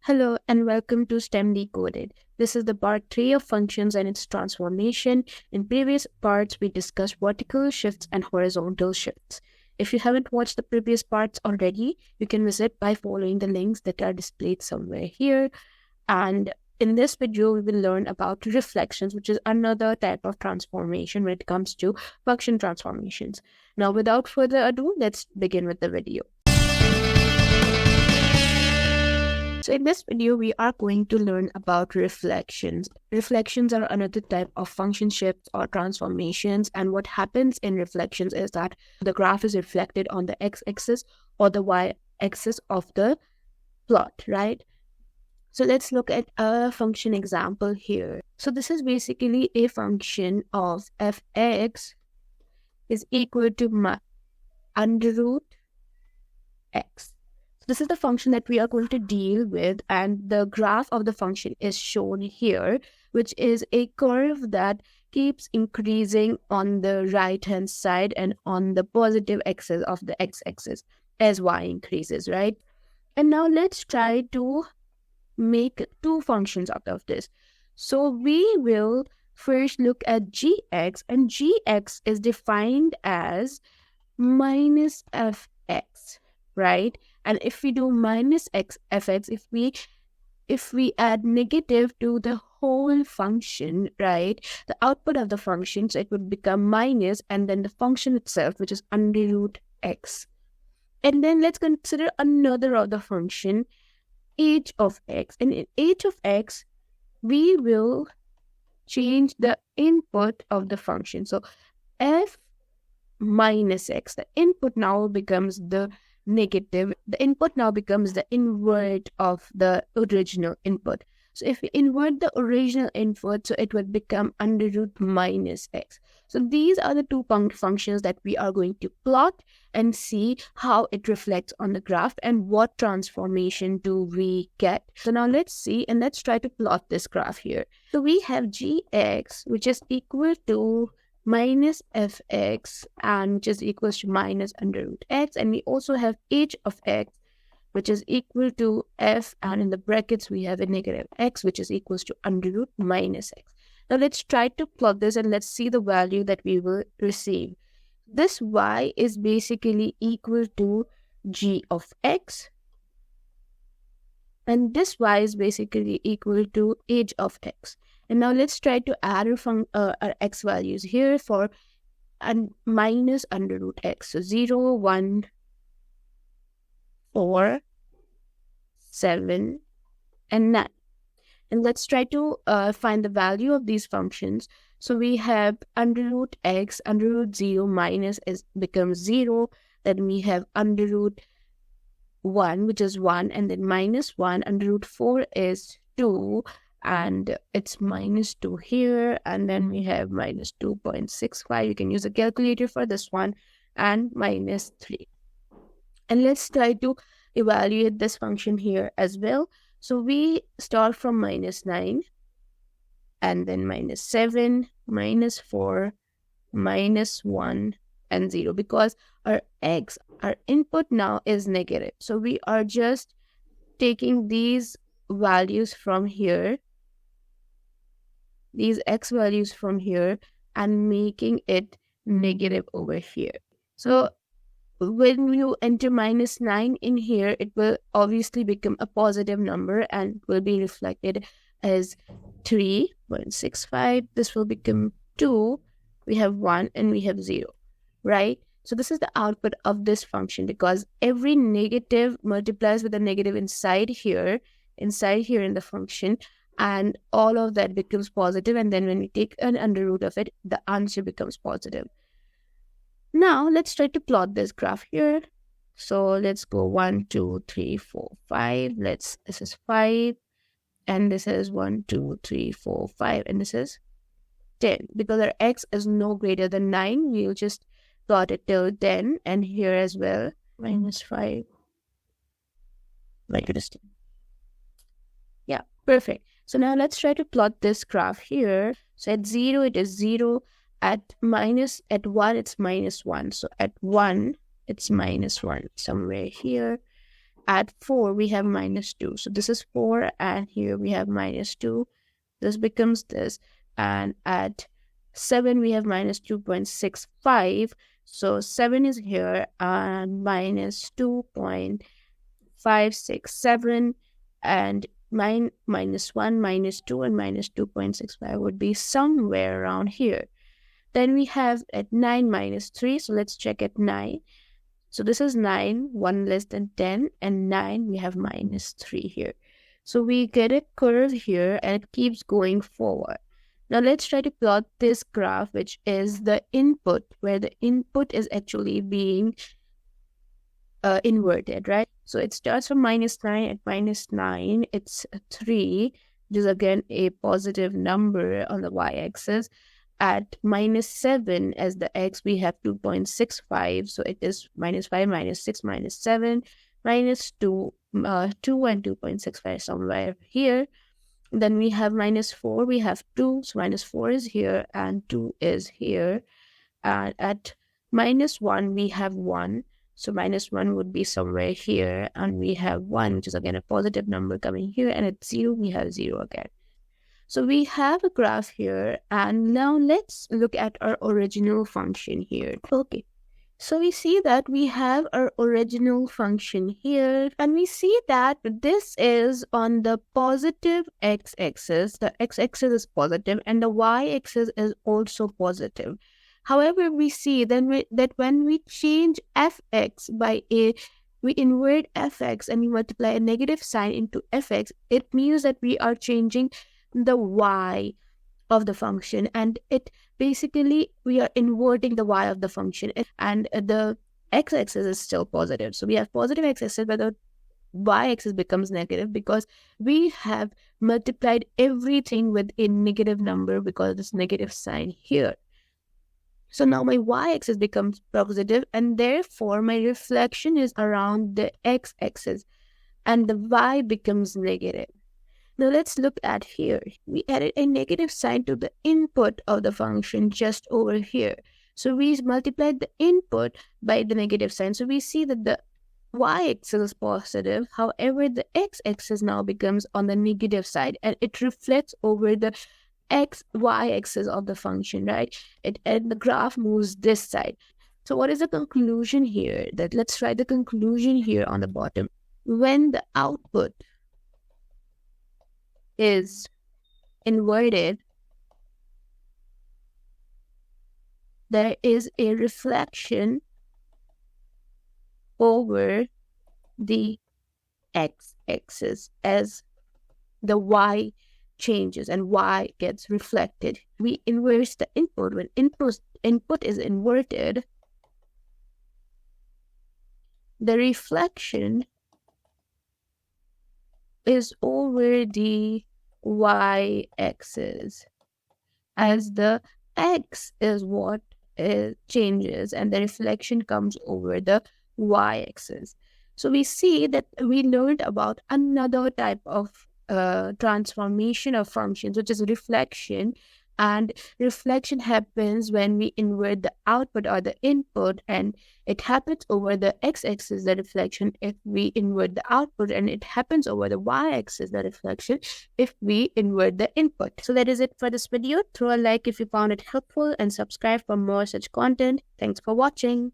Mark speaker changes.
Speaker 1: Hello and welcome to STEM Decoded. This is the part 3 of functions and its transformation. In previous parts, we discussed vertical shifts and horizontal shifts. If you haven't watched the previous parts already, you can visit by following the links that are displayed somewhere here. And in this video, we will learn about reflections, which is another type of transformation when it comes to function transformations. Now, without further ado, let's begin with the video. So in this video, we are going to learn about reflections. Reflections are another type of function shifts or transformations. And what happens in reflections is that the graph is reflected on the x-axis or the y-axis of the plot, right? So let's look at a function example here. So this is basically a function of fx is equal to under root x. This is the function that we are going to deal with, and the graph of the function is shown here, which is a curve that keeps increasing on the right hand side and on the positive axis of the x-axis as y increases, right? And now let's try to make two functions out of this. So we will first look at gx, and gx is defined as minus fx, right? And if we do minus fx, if we add negative to the whole function, right, the output of the function, so it would become minus, and then the function itself, which is under root x. And then let's consider another of the function, h of x. And in h of x, we will change the input of the function. So f minus x, the input now becomes the negative. The input now becomes the invert of the original input. So if we invert the original input, so it would become under root minus x. So these are the two functions that we are going to plot and see how it reflects on the graph and what transformation do we get. So now let's see, and let's try to plot this graph here. So we have gx, which is equal to minus fx, and which is equals to minus under root x, and we also have h of x, which is equal to f, and in the brackets we have a negative x, which is equals to under root minus x. Now let's try to plot this and let's see the value that we will receive. This y is basically equal to g of x, and this y is basically equal to h of x. And now let's try to add our x values here for minus under root x. So 0, 1, 4, 7, and 9. And let's try to find the value of these functions. So we have under root x, under root 0 minus becomes 0. Then we have under root 1, which is 1, and then minus 1. Under root 4 is 2. And it's minus 2 here, and then we have minus 2.65. You can use a calculator for this one, and minus 3. And let's try to evaluate this function here as well. So we start from minus 9, and then minus 7, minus 4, minus 1, and 0, because our input now is negative. So we are just taking these values from here, these x values from here, and making it negative over here. So when you enter minus 9 in here, it will obviously become a positive number and will be reflected as 3.65. This will become 2. We have 1 and we have 0, right? So this is the output of this function, because every negative multiplies with a negative inside here in the function, and all of that becomes positive, and then when we take an under root of it, the answer becomes positive. Now let's try to plot this graph here. So let's go 1, 2, 3, 4, 5. This is 5, and this is 1, 2, 3, 4, 5, and this is 10. Because our x is no greater than 9, we'll just plot it till 10, and here as well, minus 5. Like it is 10. Yeah, perfect. So now let's try to plot this graph here. So at 0, it is 0. At 1, it's minus 1. So at 1, it's minus 1 somewhere here. at 4, we have minus 2. So this is 4, and here we have minus 2. This becomes this. And at 7, we have minus 2.65. So 7 is here, and minus 2.567. And minus 1, minus 2, and minus 2.65 would be somewhere around here. Then we have at 9 minus 3. So let's check at 9. So this is 9, 1 less than 10, and 9, we have minus 3 here. So we get a curve here, and it keeps going forward. Now let's try to plot this graph, which is the input, where the input is actually being inverted, right? So it starts from minus 9. At minus 9, it's 3, which is again a positive number on the y-axis. At minus 7 as the x, we have 2.65. So it is minus 5, minus 6, minus 7, minus 2, 2 and 2.65 somewhere here. Then we have minus 4, we have 2. So minus 4 is here, and 2 is here. And at minus 1, we have 1. So minus 1 would be somewhere here. And we have 1, which is again a positive number coming here. And at 0, we have 0 again. So we have a graph here, and now let's look at our original function here. Okay, so we see that we have our original function here, and we see that this is on the positive x-axis. The x-axis is positive, and the y-axis is also positive. However, we see then that when we change fx by we invert fx and we multiply a negative sign into fx, it means that we are changing the y of the function, and it basically we are inverting the y of the function, and the x-axis is still positive. So we have positive x-axis, but the y-axis becomes negative because we have multiplied everything with a negative number because of this negative sign here. So now my y-axis becomes positive, and therefore my reflection is around the x-axis, and the y becomes negative. Now let's look at here. We added a negative sign to the input of the function just over here. So we multiplied the input by the negative sign. So we see that the y-axis is positive. However, the x-axis now becomes on the negative side, and it reflects over the y-axis of the function, right? And the graph moves this side. So what is the conclusion here? Let's try the conclusion here on the bottom. When the output is inverted, there is a reflection over the x-axis as the y changes and y gets reflected. We inverse the input. When input is inverted, the reflection is over the y-axis, as the x is what changes, and the reflection comes over the y-axis. So we see that we learned about another type of transformation of functions, which is reflection. And reflection happens when we invert the output or the input, and it happens over the x-axis, the reflection, if we invert the output, and it happens over the y-axis, the reflection, if we invert the input. So that is it for this video. Throw a like if you found it helpful, and subscribe for more such content. Thanks for watching.